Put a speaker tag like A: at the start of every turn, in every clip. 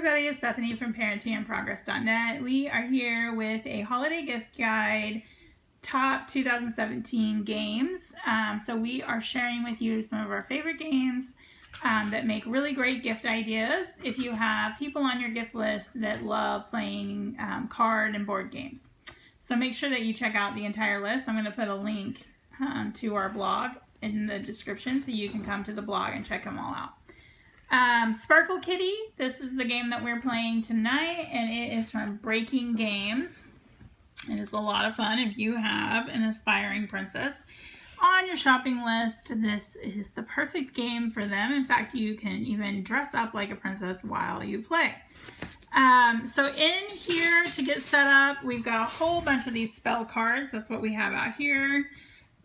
A: everybody, it's Bethany from parentinginprogress.net. We are here with a holiday gift guide, top 2017 games. So we are sharing with you some of our favorite games that make really great gift ideas if you have people on your gift list that love playing card and board games. So make sure that you check out the entire list. I'm going to put a link to our blog in the description so you can come to the blog and check them all out. Sparkle Kitty, this is the game that we're playing tonight, and it is from Breaking Games. It is a lot of fun if you have an aspiring princess on your shopping list. This is the perfect game for them. In fact, you can even dress up like a princess while you play. So in here to get set up, we've got a whole bunch of these spell cards. That's what we have out here.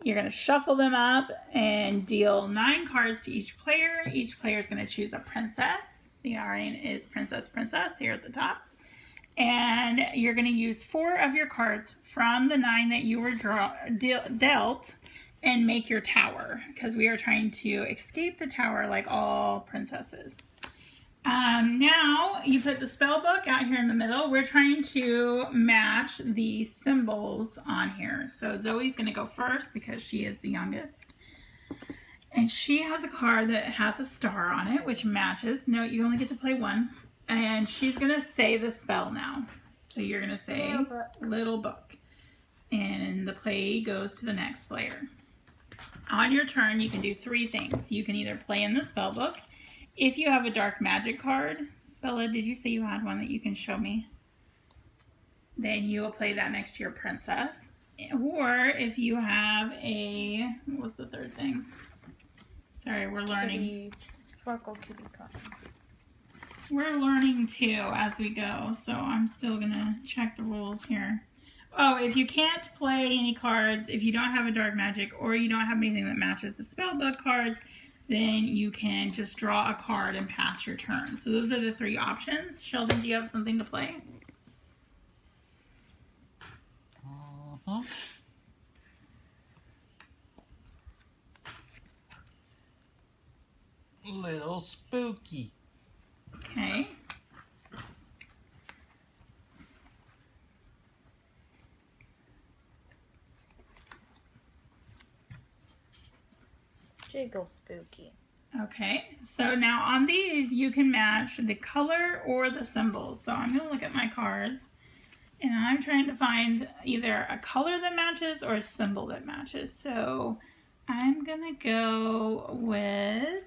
A: You're going to shuffle them up and deal 9 cards to each player. Each player is going to choose a princess. See, our name is Princess here at the top. And you're going to use 4 of your cards from the 9 that you were dealt and make your tower, because we are trying to escape the tower like all princesses. Now you put the spell book out here in the middle. We're trying to match the symbols on here. So Zoe's going to go first because she is the youngest. And she has a card that has a star on it, which matches. No, you only get to play 1. And she's going to say the spell now. So you're going to say little book. And the play goes to the next player. On your turn, you can do 3 things. You can either play in the spell book. If you have a dark magic card, Bella, did you say you had one that you can show me? Then you will play that next to your princess. Or if you have a, what was the third thing? Sorry, we're learning.
B: Sparkle Kitty card.
A: We're learning too as we go, so I'm still gonna check the rules here. Oh, if you can't play any cards, if you don't have a dark magic or you don't have anything that matches the spellbook cards, then you can just draw a card and pass your turn. So those are the 3 options. Sheldon, do you have something to play?
C: Little spooky.
A: Okay.
B: Jiggle Spooky.
A: Okay, so now on these you can match the color or the symbols. So I'm going to look at my cards and I'm trying to find either a color that matches or a symbol that matches. So I'm going to go with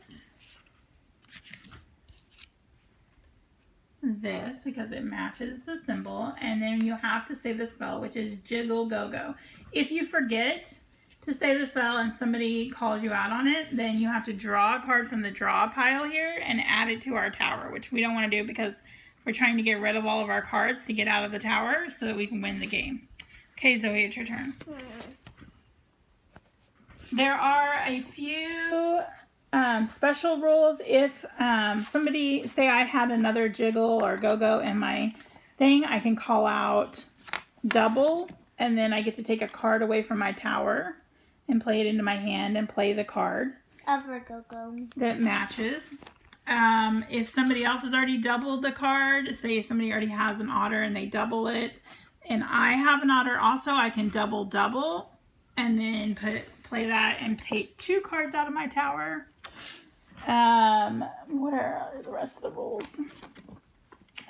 A: this because it matches the symbol, and then you have to say the spell, which is Jiggle Go Go. If you forget to say the spell and somebody calls you out on it, then you have to draw a card from the draw pile here and add it to our tower, which we don't want to do because we're trying to get rid of all of our cards to get out of the tower so that we can win the game. Okay, Zoe, it's your turn. There are a few special rules. If somebody, say I had another jiggle or go-go in my thing, I can call out double, and then I get to take a card away from my tower and play it into my hand and play the card that matches. If somebody else has already doubled the card, say somebody already has an otter and they double it, and I have an otter also, I can double, and then play that and take 2 cards out of my tower. What are the rest of the rules?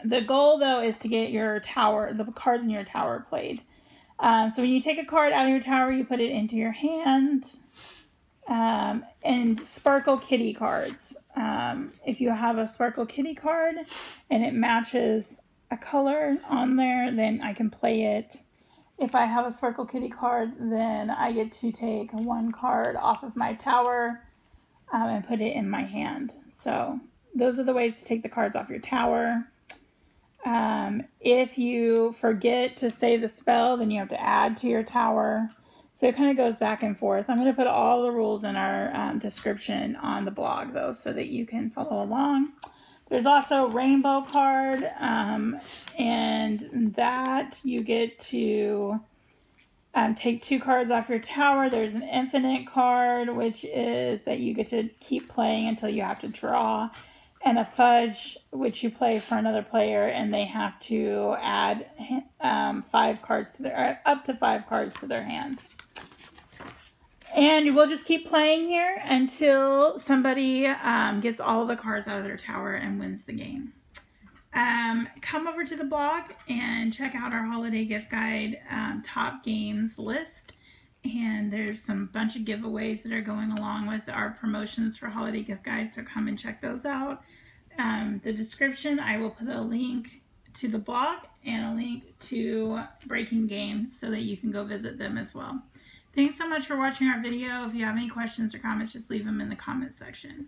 A: The goal, though, is to get your tower, the cards in your tower played. So when you take a card out of your tower, you put it into your hand. And Sparkle Kitty cards. If you have a Sparkle Kitty card and it matches a color on there, then I can play it. If I have a Sparkle Kitty card, then I get to take 1 card off of my tower and put it in my hand. So those are the ways to take the cards off your tower. If you forget to say the spell, then you have to add to your tower. So it kind of goes back and forth. I'm going to put all the rules in our description on the blog, though, so that you can follow along. There's also Rainbow card, and that you get to take 2 cards off your tower. There's an Infinite card, which is that you get to keep playing until you have to draw. and a fudge, which you play for another player, and they have to add 5 cards to their, up to 5 cards to their hand. And we'll just keep playing here until somebody gets all the cards out of their tower and wins the game. Come over to the blog and check out our holiday gift guide top games list. And there's some bunch of giveaways that are going along with our promotions for holiday gift guides, so come and check those out. The description, I will put a link to the blog and a link to Breaking Games so that you can go visit them as well. Thanks so much for watching our video. If you have any questions or comments, just leave them in the comment section.